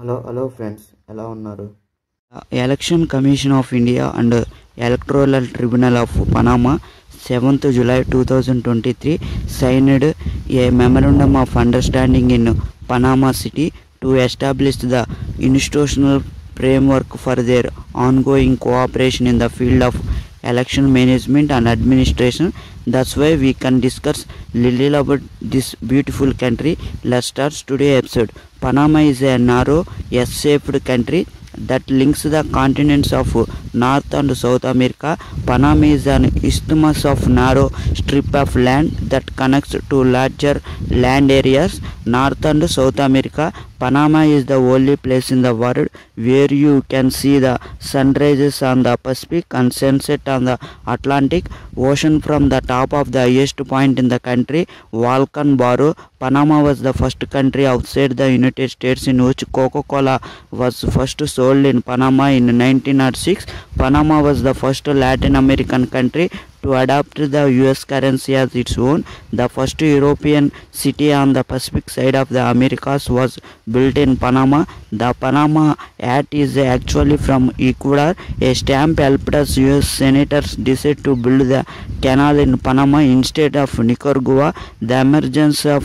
Hello friends, ఎలా ఉన్నారు? Election Commission of India and Electoral Tribunal of Panama 7th July 2023 signed a memorandum of understanding in Panama City to establish the institutional framework for their ongoing cooperation in the field of election management and administration. That's why we can discuss little about this beautiful country. Let's start today's episode. Panama is a narrow, S-shaped country that links the continents of North and South America. Panama is an isthmus of narrow strip of land that connects to larger land areas North and South America. Panama is the only place in the world where you can see the sunrises on the Pacific and sunset on the Atlantic Ocean from the top of the highest point in the country, Volcan Barro. Panama was the first country outside the United States in which Coca-Cola was first sold in Panama in 1906. Panama was the first Latin American country to adopt the US currency as its own. The first European city on the Pacific side of the Americas was built in Panama. The Panama Act is actually from Ecuador. A stamp helped us US senators decide to build the canal in Panama instead of Nicaragua. The emergence of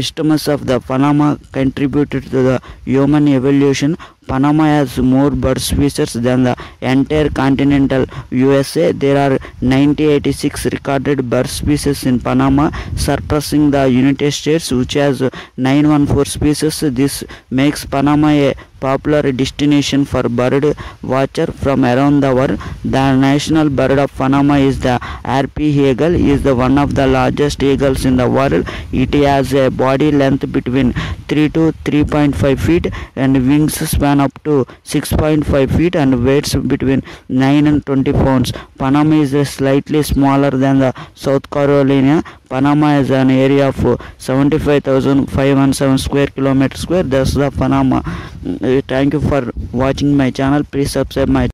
isthmus of the Panama contributed to the human evolution. Panama has more bird species than the entire continental USA. There are 986 recorded bird species in Panama, surpassing the United States, which has 914 species. This makes Panama a popular destination for bird watcher from around the world. The national bird of Panama is the harpy eagle. It is one of the largest eagles in the world. It has a body length between 3 to 3.5 feet and wingspan up to 6.5 feet and weights between 9 and 20 pounds. Panama is slightly smaller than the South Carolina. Panama has an area of 75,517 square kilometers square. That's the Panama. Thank you for watching my channel. Please subscribe my